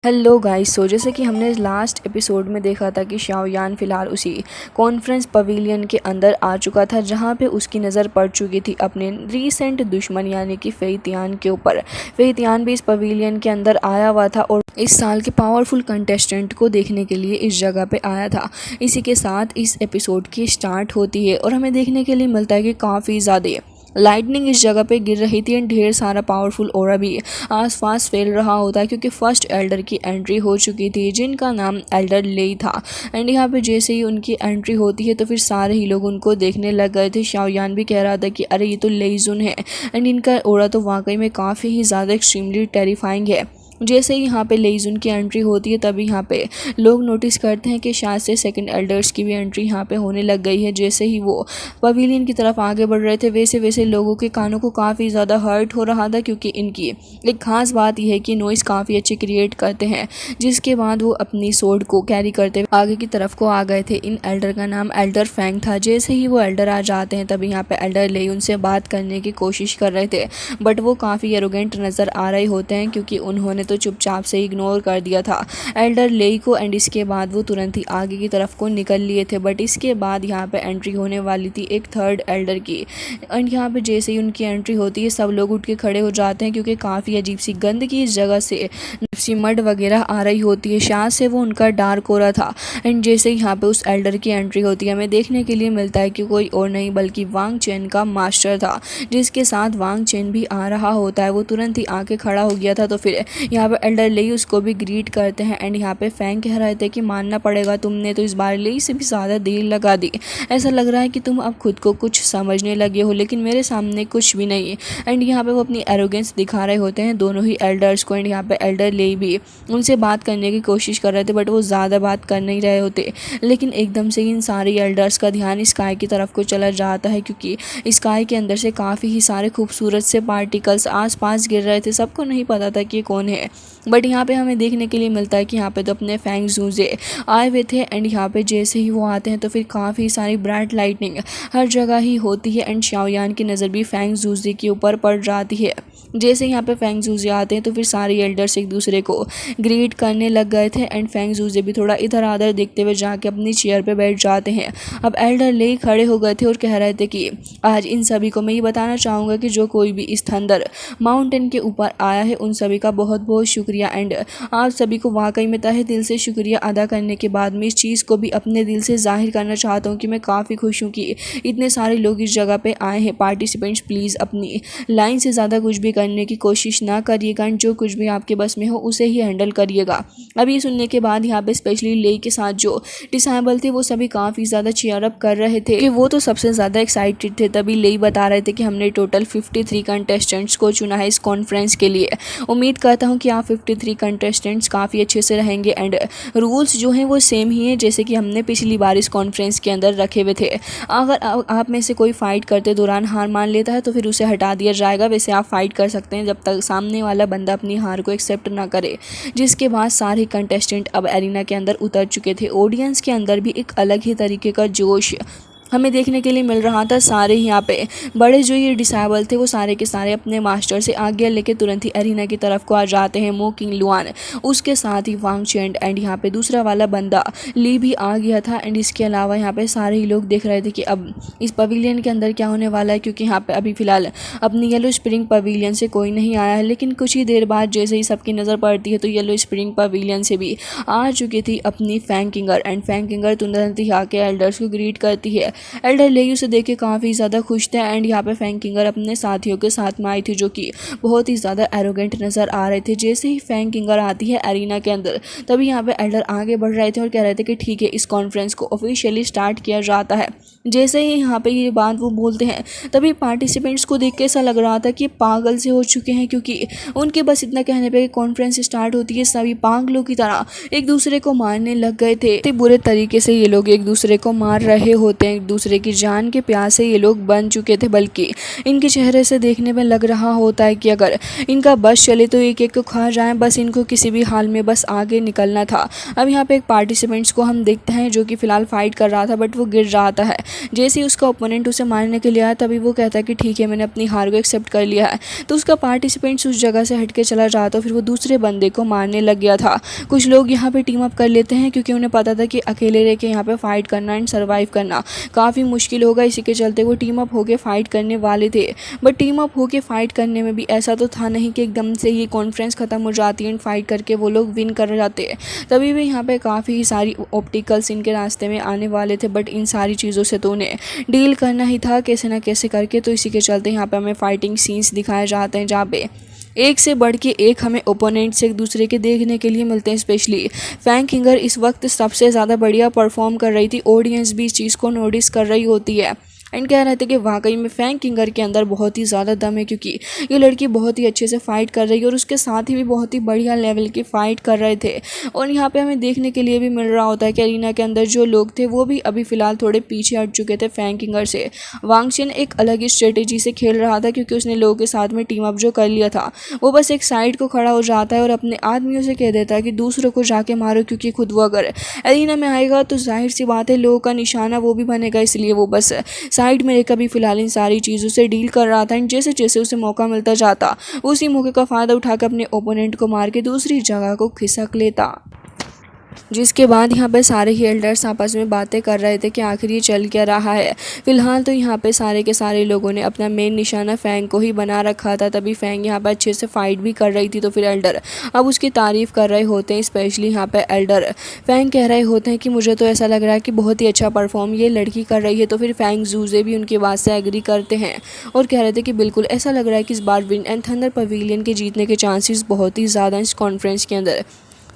Hello guys. जैसे कि हमने लास्ट एपिसोड में देखा था कि शाओयान फ़िलहाल उसी कॉन्फ्रेंस पवेलियन के अंदर आ चुका था जहां पे उसकी नज़र पड़ चुकी थी अपने रीसेंट दुश्मन यानी कि फेइतियान के ऊपर। फेइतियान भी इस पवेलियन के अंदर आया हुआ था और इस साल के पावरफुल कंटेस्टेंट को देखने के लिए इस जगह पे आया था। इसी के साथ इस एपिसोड की स्टार्ट होती है और हमें देखने के लिए मिलता है कि काफ़ी ज़्यादा लाइटनिंग इस जगह पे गिर रही थी एंड ढेर सारा पावरफुल ऑरा भी आसपास फैल रहा होता है क्योंकि फर्स्ट एल्डर की एंट्री हो चुकी थी जिनका नाम एल्डर लेई था। एंड यहाँ पे जैसे ही उनकी एंट्री होती है तो फिर सारे ही लोग उनको देखने लग गए थे। शाओयान भी कह रहा था कि अरे ये तो लेईजुन है एंड इनका ऑरा तो वाकई में काफ़ी ही ज़्यादा एक्सट्रीमली टेरिफाइंग है। जैसे ही यहाँ पे लेईजुन की एंट्री होती है तभी यहाँ पे लोग नोटिस करते हैं कि शायद से सेकंड एल्डर्स की भी एंट्री यहाँ पे होने लग गई है। जैसे ही वो पवेलियन की तरफ आगे बढ़ रहे थे वैसे वैसे लोगों के कानों को काफ़ी ज़्यादा हर्ट हो रहा था क्योंकि इनकी एक ख़ास बात यह है कि नॉइज़ काफ़ी अच्छी क्रिएट करते हैं। जिसके बाद वो अपनी सोर्ड को कैरी करते हुए आगे की तरफ को आ गए थे। इन एल्डर का नाम एल्डर फैंग था। जैसे ही वो एल्डर आ जाते हैं तभी यहाँ पे एल्डर लेई उनसे बात करने की कोशिश कर रहे थे बट वो काफ़ी एरोगेंट नज़र आ रहे होते हैं क्योंकि उन्होंने तो चुपचाप से इग्नोर कर दिया था एल्डर लेई को। एंड इसके बाद वो तुरंत ही आगे की तरफ को निकल लिए थे बट इसके बाद यहाँ पे एंट्री होने वाली थी एक थर्ड एल्डर की। एंड यहाँ पे जैसे ही उनकी एंट्री होती है सब लोग उठ के खड़े हो जाते हैं क्योंकि काफ़ी अजीब सी गंदगी इस जगह से मड वगैरह आ रही होती है। शायद से वो उनका डार्क ऑरा था। एंड जैसे ही यहाँ पे उस एल्डर की एंट्री होती है हमें देखने के लिए मिलता है कि कोई और नहीं बल्कि वांग चेन का मास्टर था जिसके साथ वांग चेन भी आ रहा होता है। वो तुरंत ही आके खड़ा हो गया था तो फिर यहाँ पे एल्डर लेई उसको भी ग्रीट करते हैं। एंड यहाँ पे फैंग कह रहे थे कि मानना पड़ेगा तुमने तो इस बार लेई से भी ज़्यादा देर लगा दी। ऐसा लग रहा है कि तुम अब खुद को कुछ समझने लगे हो लेकिन मेरे सामने कुछ भी नहीं। एंड यहाँ पे वो अपनी एरोगेंस दिखा रहे होते हैं दोनों ही एल्डर्स को। एंड यहाँ पे एल्डर लेई भी उनसे बात करने की कोशिश कर रहे थे बट वो ज़्यादा बात कर नहीं रहे होते। लेकिन एकदम से इन सारे एल्डर्स का ध्यान स्काई की तरफ को चला जाता है क्योंकि स्काई के अंदर से काफ़ी ही सारे खूबसूरत से पार्टिकल्स आसपास गिर रहे थे। सबको नहीं पता था कि ये कौन है बट यहाँ पे हमें देखने के लिए मिलता है कि यहाँ पे तो अपने फैंग जूजे आए हुए थे। एंड यहाँ पे जैसे ही वो आते हैं तो फिर काफ़ी सारी ब्राइट लाइटनिंग हर जगह ही होती है। एंड शाओयान की नज़र भी फैंग जूजे के ऊपर पड़ जाती है। जैसे यहाँ पे फैंग जूजे आते हैं तो फिर सारे एल्डर्स एक दूसरे को ग्रीट करने लग गए थे। एंड फैंग जूजे भी थोड़ा इधर आधर देखते हुए जाके अपनी चेयर पे बैठ जाते हैं। अब एल्डर ले खड़े हो गए थे और कह रहे थे कि आज इन सभी को मैं ये बताना चाहूँगा कि जो कोई भी इस थंडर माउंटेन के ऊपर आया है उन सभी का बहुत बहुत शुक्रिया। एंड आप सभी को वाकई में तहे दिल से शुक्रिया अदा करने के बाद मैं इस चीज़ को भी अपने दिल से जाहिर करना चाहता हूँ कि मैं काफ़ी खुश हूँ कि इतने सारे लोग इस जगह पे आए हैं। पार्टिसिपेंट्स प्लीज़ अपनी लाइन से ज़्यादा कुछ भी करने की कोशिश ना करिएगा एंड जो कुछ भी आपके बस में हो उसे ही हैंडल करिएगा। अब ये सुनने के बाद यहाँ पे स्पेशली लेई के साथ जो डिसेबल थे वो सभी काफ़ी ज़्यादा चीयर अप कर रहे थे कि वो तो सबसे ज़्यादा एक्साइटेड थे। तभी लेई बता रहे थे कि हमने टोटल 53 कंटेस्टेंट्स को चुना है इस कॉन्फ्रेंस के लिए। उम्मीद करता हूँ कि आप 53 कंटेस्टेंट्स काफ़ी अच्छे से रहेंगे एंड रूल्स जो हैं वो सेम ही हैं जैसे कि हमने पिछली बार इस कॉन्फ्रेंस के अंदर रखे हुए थे। अगर आप में से कोई फाइट करते दौरान हार मान लेता है तो फिर उसे हटा दिया जाएगा। वैसे आप फाइट कर सकते हैं जब तक सामने वाला बंदा अपनी हार को एक्सेप्ट ना करे। जिसके बाद सारे कंटेस्टेंट अब एरिना के अंदर उतर चुके थे। ऑडियंस के अंदर भी एक अलग ही तरीके का जोश हमें देखने के लिए मिल रहा था। सारे यहाँ पे बड़े जो ये डिसेबल थे वो सारे के सारे अपने मास्टर से आज्ञा लेके तुरंत ही एरिना की तरफ को आ जाते हैं। मो किंग लुआन उसके साथ ही वांग चेंड एंड यहाँ पे दूसरा वाला बंदा ली भी आ गया था। एंड इसके अलावा यहाँ पे सारे ही लोग देख रहे थे कि अब इस पवेलियन के अंदर क्या होने वाला है क्योंकि यहाँ पे अभी फ़िलहाल अपनी येलो स्प्रिंग पवेलियन से कोई नहीं आया है। लेकिन कुछ ही देर बाद जैसे ही सबकी नज़र पड़ती है तो येलो स्प्रिंग पवेलियन से भी आ चुकी थी अपनी फैंग किंगर। एंड फैंग किंगर तुरंत ही आके एल्डर्स को ग्रीट करती है। एल्डर लेई उसे देख के काफ़ी ज़्यादा खुश थे। एंड यहाँ पे फैंग किंगर अपने साथियों के साथ में आई थी जो कि बहुत ही ज़्यादा एरोगेंट नज़र आ रहे थे। जैसे ही फैंग किंगर आती है एरिना के अंदर तभी यहाँ पे एल्डर आगे बढ़ रहे थे और कह रहे थे कि ठीक है इस कॉन्फ्रेंस को ऑफिशियली स्टार्ट किया जाता है। जैसे ही यहाँ पे ये बात वो बोलते हैं तभी पार्टिसिपेंट्स को देख के ऐसा लग रहा था कि पागल से हो चुके हैं क्योंकि उनके बस इतना कहने पे कॉन्फ्रेंस स्टार्ट होती है सभी पागलों की तरह एक दूसरे को मारने लग गए थे। बुरे तरीके से ये लोग एक दूसरे को मार रहे होते हैं दूसरे की जान के प्यासे ये लोग बन चुके थे, बल्कि इनके चेहरे से देखने में लग रहा होता है कि अगर इनका बस चले तो एक एक को खा जाए, बस इनको किसी भी हाल में बस आगे निकलना था। अब यहाँ पे एक पार्टिसिपेंट्स को हम देखते हैं जो कि फिलहाल फाइट कर रहा था, बट वो गिर जाता है। जैसे ही उसका ओपोनेंट उसे मारने के लिए आया तभी वो कहता है कि ठीक है, मैंने अपनी हार को एक्सेप्ट कर लिया है। तो उसका पार्टिसिपेंट्स उस जगह से हट के चला जाता, फिर वो दूसरे बंदे को मारने लग गया था। कुछ लोग यहाँ पे टीम अप कर लेते हैं क्योंकि उन्हें पता था कि अकेले रह के यहाँ पे फाइट करना एंड सर्वाइव करना काफ़ी मुश्किल होगा। इसी के चलते वो टीम अप होके फाइट करने वाले थे, बट टीम अप होके फाइट करने में भी ऐसा तो था नहीं कि एकदम से ये कॉन्फ्रेंस ख़त्म हो जाती है एंड फाइट करके वो लोग विन कर जाते हैं। तभी भी यहाँ पे काफ़ी सारी ऑब्स्टिकल्स इनके रास्ते में आने वाले थे, बट इन सारी चीज़ों से तो उन्हें डील करना ही था कैसे ना कैसे करके। तो इसी के चलते यहाँ पे हमें फाइटिंग सीन्स दिखाए जाते हैं जहाँ पे एक से बढ़ के एक हमें ओपोनेंट्स एक दूसरे के देखने के लिए मिलते हैं। स्पेशली फैंग किंगर इस वक्त सबसे ज़्यादा बढ़िया परफॉर्म कर रही थी, ऑडियंस भी इस चीज़ को नोटिस कर रही होती है एंड कह रहे थे कि वाकई में फैंग किंगर के अंदर बहुत ही ज़्यादा दम है, क्योंकि ये लड़की बहुत ही अच्छे से फाइट कर रही है और उसके साथ ही भी बहुत ही बढ़िया लेवल की फ़ाइट कर रहे थे। और यहाँ पे हमें देखने के लिए भी मिल रहा होता है कि अरीना के अंदर जो लोग थे वो भी अभी फ़िलहाल थोड़े पीछे हट चुके थे फैंग किंगर से। वांग चेन एक अलग ही स्ट्रेटेजी से खेल रहा था, क्योंकि उसने लोगों के साथ में टीम अप जो कर लिया था वो बस एक साइड को खड़ा हो जाता है और अपने आदमियों से कह देता है कि दूसरों को जाके मारो, क्योंकि खुद वो अगर अरीना में आएगा तो जाहिर सी बात है लोगों का निशाना वो भी बनेगा। इसलिए वो बस साइड में रहकर भी फिलहाल इन सारी चीज़ों से डील कर रहा था एंड जैसे जैसे उसे मौका मिलता जाता उसी मौके का फ़ायदा उठाकर अपने ओपोनेंट को मार के दूसरी जगह को खिसक लेता। जिसके बाद यहाँ पे सारे ही एल्डर्स आपस में बातें कर रहे थे कि आखिर ये चल क्या रहा है। फिलहाल तो यहाँ पे सारे के सारे लोगों ने अपना मेन निशाना फैंग को ही बना रखा था। तभी फैंग यहाँ पे अच्छे से फाइट भी कर रही थी, तो फिर एल्डर अब उसकी तारीफ़ कर रहे होते हैं। स्पेशली यहाँ पे एल्डर फैंग कह रहे होते हैं कि मुझे तो ऐसा लग रहा है कि बहुत ही अच्छा परफॉर्म ये लड़की कर रही है। तो फिर फैंग जूजे भी उनकी बात से एग्री करते हैं और कह रहे थे कि बिल्कुल ऐसा लग रहा है कि इस बार विन एंड थंडर पवेलियन के जीतने के चांसेस बहुत ही ज़्यादा इस कॉन्फ्रेंस के अंदर।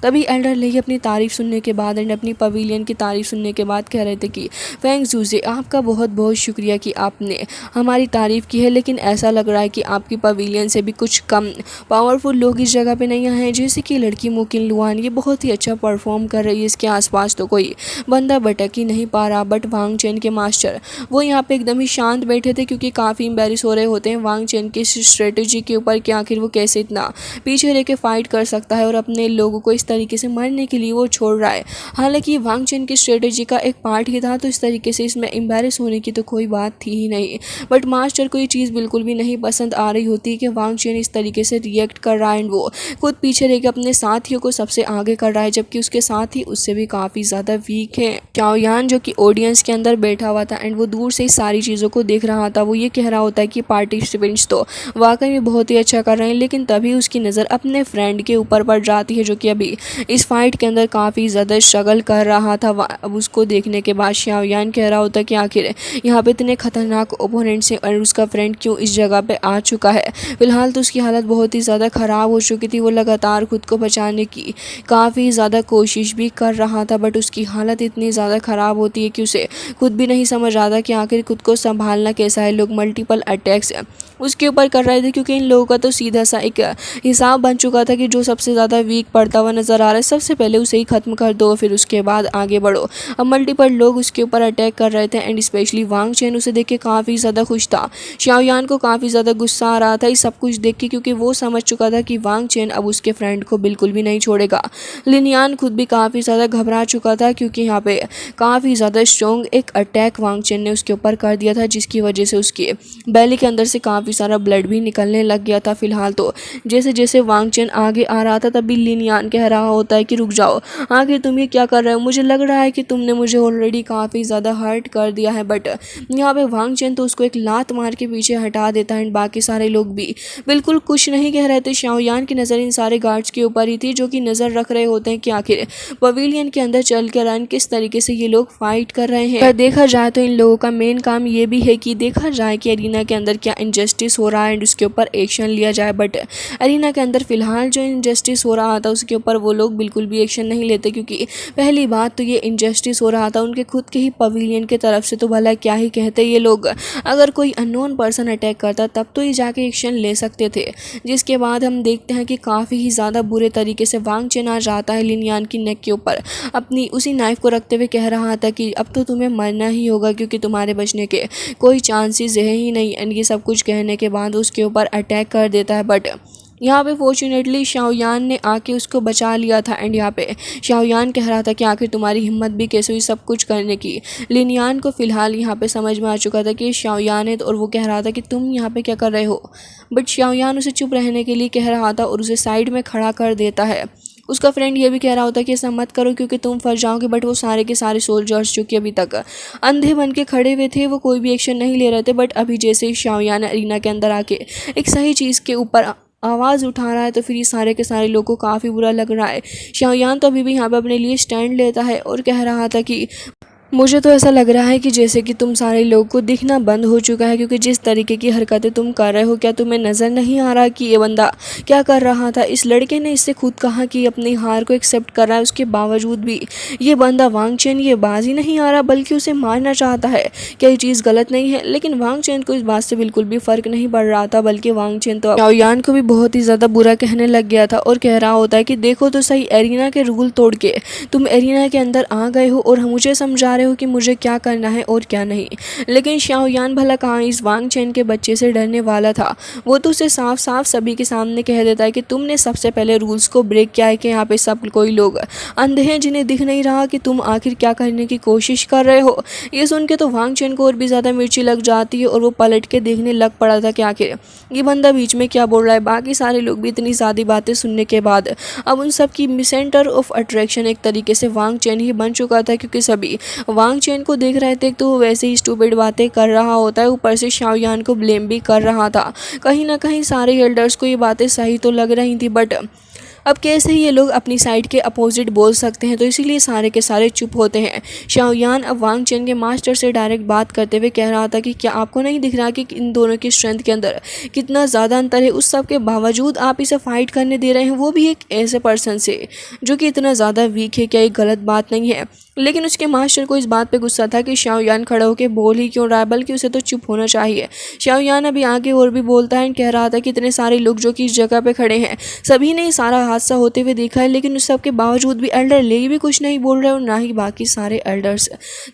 तभी एल्डर लेही अपनी तारीफ़ सुनने के बाद एंड अपनी पवेलियन की तारीफ़ सुनने के बाद कह रहे थे कि फैंग जूजे आपका बहुत बहुत शुक्रिया कि आपने हमारी तारीफ़ की है, लेकिन ऐसा लग रहा है कि आपकी पवेलियन से भी कुछ कम पावरफुल लोग इस जगह पे नहीं आए हैं। जैसे कि लड़की मुकिन लुआन ये बहुत ही अच्छा परफॉर्म कर रही है, इसके आसपास तो कोई बंदा भटक ही नहीं पा रहा। बट वांग चेन के मास्टर वो यहाँ पे एकदम ही शांत बैठे थे, क्योंकि काफ़ी एम्बेरस हो रहे होते हैं वांग चेन की स्ट्रेटेजी के ऊपर कि आखिर वो कैसे इतना पीछे रह के फाइट कर सकता है और अपने लोगों को इस तरीके से मरने के लिए वो छोड़ रहा है। हालांकि वांग चेन की स्ट्रेटेजी का एक पार्ट ही था, तो इस तरीके से इसमें एम्बेरस होने की तो कोई बात थी ही नहीं। बट मास्टर को ये चीज़ बिल्कुल भी नहीं पसंद आ रही होती कि वांग चेन इस तरीके से रिएक्ट कर रहा है एंड वो खुद पीछे रह के अपने साथियों को सबसे आगे कर रहा है, जबकि उसके साथ ही उससे भी काफ़ी ज़्यादा वीक है। चाओयान जो कि ऑडियंस के अंदर बैठा हुआ था एंड वो दूर से इस सारी चीज़ों को देख रहा था, वो ये कह रहा होता है कि पार्टिसिपेंट्स तो वाकई में बहुत ही अच्छा कर रहे हैं। लेकिन तभी उसकी नज़र अपने फ्रेंड के ऊपर पड़ जाती है, जो कि अभी इस फाइट के अंदर काफ़ी ज़्यादा स्ट्रगल कर रहा था। अब उसको देखने के बाद शाओयान कह रहा होता कि आखिर यहाँ पे इतने खतरनाक ओपोनेंट्स हैं और उसका फ्रेंड क्यों इस जगह पे आ चुका है। फिलहाल तो उसकी हालत बहुत ही ज़्यादा ख़राब हो चुकी थी, वो लगातार खुद को बचाने की काफ़ी ज़्यादा कोशिश भी कर रहा था, बट उसकी हालत इतनी ज़्यादा ख़राब होती है कि उसे खुद भी नहीं समझ आता कि आखिर खुद को संभालना कैसा है। लोग मल्टीपल अटैक्स उसके ऊपर कर रहे थे, क्योंकि इन लोगों का तो सीधा सा एक हिसाब बन चुका था कि जो सबसे ज़्यादा वीक पड़ता हुआ नज़र आ रहा है सबसे पहले उसे ही ख़त्म कर दो, फिर उसके बाद आगे बढ़ो। अब मल्टीपल लोग उसके ऊपर अटैक कर रहे थे एंड स्पेशली वांग चेन उसे देख के काफ़ी ज़्यादा खुश था। शाओयान को काफ़ी ज़्यादा गुस्सा आ रहा था इस सब कुछ देख के, क्योंकि वो समझ चुका था कि वांग चेन अब उसके फ्रेंड को बिल्कुल भी नहीं छोड़ेगा। लिनियान खुद भी काफ़ी ज़्यादा घबरा चुका था, क्योंकि यहाँ पे काफ़ी ज़्यादा स्ट्रॉन्ग एक अटैक वांग चेन ने उसके ऊपर कर दिया था, जिसकी वजह से उसके बैली के अंदर से काफ़ी सारा ब्लड भी निकलने लग गया था। फिलहाल तो जैसे जैसे वांग चेन आगे आ रहा था तभी लिनियान कह रहा होता है कि रुक जाओ, आखिर तुम ये क्या कर रहे हो, मुझे लग रहा है कि तुमने मुझे ऑलरेडी काफ़ी ज़्यादा हर्ट कर दिया है। बट यहाँ पे वांग चेन तो उसको एक लात मार के पीछे हटा देता है एंड बाकी सारे लोग भी बिल्कुल कुछ नहीं कह रहे थे। शाओयान की नज़र इन सारे गार्ड्स के ऊपर ही थी, जो कि नज़र रख रहे होते हैं कि आखिर पवेलियन के अंदर चल कर रन किस तरीके से ये लोग फाइट कर रहे हैं। पर देखा जाए तो इन लोगों का मेन काम ये भी है कि देखा जाए कि अरीना के अंदर क्या इनजस्टिस हो रहा है एंड उसके ऊपर एक्शन लिया जाए। बट अरीना के अंदर फिलहाल जो इनजस्टिस हो रहा था उसके ऊपर वो लोग बिल्कुल भी एक्शन नहीं लेते, क्योंकि पहली बात तो ये इनजस्टिस हो रहा था उनके खुद के ही पवेलियन की तरफ से, तो भला क्या ही कहते ये लोग। अगर कोई अननोन पर्सन अटैक करता तब तो ये जाके एक्शन ले सकते थे। जिसके बाद हम देखते हैं कि काफ़ी ही ज़्यादा बुरे तरीके से वांग चेन आ जाता है लिन यान की नेक के ऊपर, अपनी उसी नाइफ को रखते हुए कह रहा था कि अब तो तुम्हें मरना ही होगा, क्योंकि तुम्हारे बचने के कोई चांसेस है ही नहीं। एंड ये सब कुछ कहने के बाद उसके ऊपर अटैक कर देता है, बट यहाँ पे फॉर्चुनेटली शाओयान ने आके उसको बचा लिया था। एंड यहाँ पे शाओयान कह रहा था कि आखिर तुम्हारी हिम्मत भी कैसे हुई सब कुछ करने की। लिन यान को फिलहाल यहाँ पे समझ में आ चुका था कि शाओयान है, और वो कह रहा था कि तुम यहाँ पे क्या कर रहे हो, बट शाओयान उसे चुप रहने के लिए कह रहा था और उसे साइड में खड़ा कर देता है। उसका फ्रेंड ये भी कह रहा होता कि ऐसा मत करो क्योंकि तुम फंस जाओगे, बट वो सारे के सारे सोल्जर्स जो कि अभी तक अंधे बन के खड़े हुए थे वो कोई भी एक्शन नहीं ले रहे थे। बट अभी जैसे ही शाओयान अरीना के अंदर आके एक सही चीज़ के ऊपर आवाज़ उठा रहा है तो फिर ये सारे के सारे लोगों को काफ़ी बुरा लग रहा है। शाओयान तो अभी भी यहाँ पे अपने लिए स्टैंड लेता है और कह रहा था कि मुझे तो ऐसा लग रहा है कि जैसे कि तुम सारे लोगों को दिखना बंद हो चुका है, क्योंकि जिस तरीके की हरकतें तुम कर रहे हो, क्या तुम्हें नज़र नहीं आ रहा कि ये बंदा क्या कर रहा था। इस लड़के ने इससे खुद कहा कि अपनी हार को एक्सेप्ट कर रहा है, उसके बावजूद भी ये बंदा वांग चेन ये बाज ही नहीं आ रहा बल्कि उसे मारना चाहता है। क्या ये चीज़ गलत नहीं है? लेकिन वांग चेन को इस बात से बिल्कुल भी फ़र्क नहीं पड़ रहा था, बल्कि वांग चेन तो शाओयान को भी बहुत ही ज़्यादा बुरा कहने लग गया था और कह रहा होता है कि देखो तो सही, एरिना के रूल तोड़ के तुम एरिना के अंदर आ गए हो और मुझे समझा रहे हो कि मुझे क्या करना है और क्या नहीं। लेकिन शाओयान भला कहाँ इस वांग चेन के बच्चे से डरने वाला था। वो तो उसे साफ साफ सभी के सामने कह देता है कि तुमने सबसे पहले रूल्स को ब्रेक किया है, कि यहाँ पे सब कोई लोग अंधे हैं जिन्हें दिख नहीं रहा कि तुम आखिर क्या करने की कोशिश कर रहे हो। ये सुन के तो वांग चेन को और भी ज़्यादा मिर्ची लग जाती है और वो पलट के देखने लग पड़ा था कि आखिर ये बंदा बीच में क्या बोल रहा है। बाकी सारे लोग भी इतनी ज़्यादा बातें सुनने के बाद अब उन सब की सेंटर ऑफ अट्रैक्शन एक तरीके से वांग चेन ही बन चुका था, क्योंकि सभी वांग चेन को देख रहे थे तो वो वैसे ही स्टूपिड बातें कर रहा होता है, ऊपर से शाओयान को ब्लेम भी कर रहा था। कहीं ना कहीं सारे एल्डर्स को ये बातें सही तो लग रही थी, बट अब कैसे ही ये लोग अपनी साइड के अपोजिट बोल सकते हैं, तो इसीलिए सारे के सारे चुप होते हैं। शाओयान अब वांग चेन के मास्टर से डायरेक्ट बात करते हुए कह रहा था कि क्या आपको नहीं दिख रहा कि इन दोनों की स्ट्रेंथ के अंदर कितना ज़्यादा अंतर है, उस सब के बावजूद आप इसे फाइट करने दे रहे हैं, वो भी एक ऐसे पर्सन से जो कि इतना ज़्यादा वीक है। क्या ये गलत बात नहीं है? लेकिन उसके मास्टर को इस बात पे गुस्सा था कि शाओयान खड़ा होकर बोल ही क्यों रहा है, बल्कि उसे तो चुप होना चाहिए। शाओयान अभी आगे और भी बोलता है, कह रहा था कि इतने सारे लोग जो कि इस जगह पे खड़े हैं सभी ने सारा हादसा होते हुए देखा है, लेकिन उस सब के बावजूद भी एल्डर ले भी कुछ नहीं बोल रहे और ना ही बाकी सारे एल्डर्स।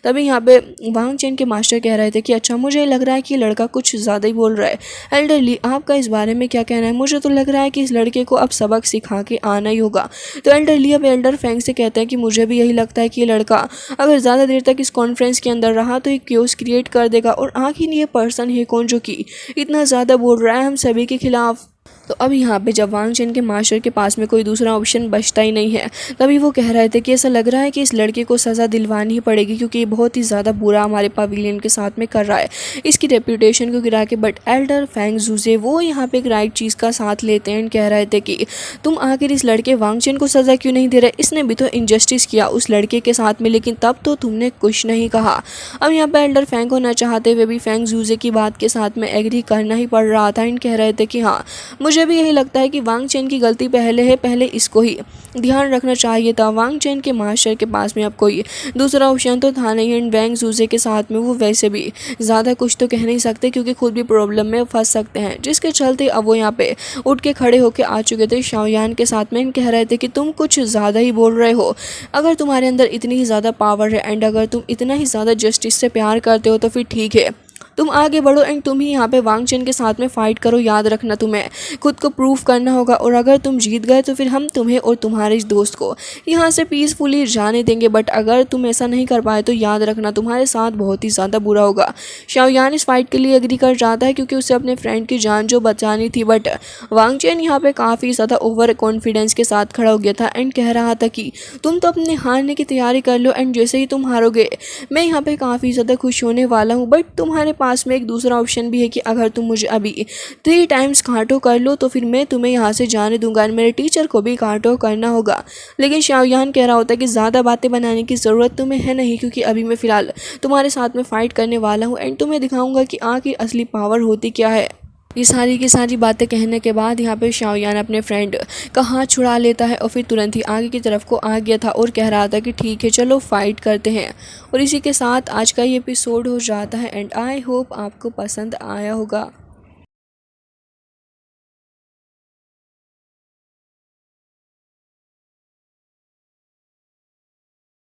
तभी यहाँ पे वांग चेन के मास्टर कह रहे थे कि अच्छा, मुझे लग रहा है कि लड़का कुछ ज़्यादा ही बोल रहा है। एल्डर ली, आपका इस बारे में क्या कहना है? मुझे तो लग रहा है कि इस लड़के को अब सबक सिखा के आना ही होगा। तो एल्डर ली अब एल्डर फैंग से कहते हैं कि मुझे भी यही लगता है कि ये लड़का अगर ज़्यादा देर तक इस कॉन्फ्रेंस के अंदर रहा तो एक क्योस क्रिएट कर देगा, और आखिर ये पर्सन है कौन जो कि इतना ज़्यादा बोल रहा है हम सभी के खिलाफ। तो अब यहाँ पे जब वांग चेन के मास्टर के पास में कोई दूसरा ऑप्शन बचता ही नहीं है, तभी वो कह रहे थे कि ऐसा लग रहा है कि इस लड़के को सज़ा दिलवानी ही पड़ेगी, क्योंकि ये बहुत ही ज़्यादा बुरा हमारे पवेलियन के साथ में कर रहा है, इसकी रेप्यूटेशन को गिरा के। बट एल्डर फैंग जूजे वो यहाँ पे एक राइट चीज़ का साथ लेते हैं, कह रहे थे कि तुम आखिर इस लड़के वांग चेन को सज़ा क्यों नहीं दे रहे? इसने भी तो इनजस्टिस किया उस लड़के के साथ में, लेकिन तब तो तुमने कुछ नहीं कहा। अब यहाँ पे एल्डर फैंग को न चाहते हुए भी फैंग जूजे की बात के साथ में एग्री करना ही पड़ रहा था। कह रहे थे कि हाँ, मुझे भी यही लगता है कि वांग चेन की गलती पहले है, पहले इसको ही ध्यान रखना चाहिए था। वांग चेन के मास्टर के पास में अब कोई दूसरा ऑप्शन तो था नहीं, एंड वैंग जूजे के साथ में वो वैसे भी ज़्यादा कुछ तो कह नहीं सकते, क्योंकि खुद भी प्रॉब्लम में फंस सकते हैं, जिसके चलते अब वो यहाँ पे उठ के खड़े होकर आ चुके थे शाओयान के साथ में। कह रहे थे कि तुम कुछ ज़्यादा ही बोल रहे हो, अगर तुम्हारे अंदर इतनी ही ज़्यादा पावर है एंड अगर तुम इतना ही ज़्यादा जस्टिस से प्यार करते हो तो फिर ठीक है, तुम आगे बढ़ो एंड तुम ही यहाँ पे वांग चेन के साथ में फाइट करो। याद रखना, तुम्हें खुद को प्रूफ करना होगा, और अगर तुम जीत गए तो फिर हम तुम्हें और तुम्हारे इस दोस्त को यहाँ से पीसफुली जाने देंगे, बट अगर तुम ऐसा नहीं कर पाए तो याद रखना तुम्हारे साथ बहुत ही ज़्यादा बुरा होगा। शाओयान इस फाइट के लिए एग्री कर जाता है, क्योंकि उसे अपने फ्रेंड की जान जो बचानी थी, बट वांग चेन यहाँ पे काफ़ी ज़्यादा ओवर कॉन्फिडेंस के साथ खड़ा हो गया था एंड कह रहा था कि तुम तो अपने हारने की तैयारी कर लो, एंड जैसे ही तुम हारोगे मैं यहाँ पे काफ़ी ज़्यादा खुश होने वाला हूँ, बट तुम्हारे पास में एक दूसरा ऑप्शन भी है कि अगर तुम मुझे अभी 3 टाइम्स कांटो कर लो तो फिर मैं तुम्हें यहाँ से जाने दूंगा, मेरे टीचर को भी कांटो करना होगा। लेकिन शाओयान कह रहा होता है कि ज़्यादा बातें बनाने की ज़रूरत तुम्हें है नहीं, क्योंकि अभी मैं फ़िलहाल तुम्हारे साथ में फ़ाइट करने वाला हूँ एंड तुम्हें दिखाऊंगा कि आखिर असली पावर होती क्या है। ये सारी की सारी बातें कहने के बाद यहाँ पे शाओयान अपने फ्रेंड का हाथ छुड़ा लेता है और फिर तुरंत ही आगे की तरफ को आ गया था और कह रहा था कि ठीक है चलो फाइट करते हैं। और इसी के साथ आज का ये एपिसोड हो जाता है एंड आई होप आपको पसंद आया होगा।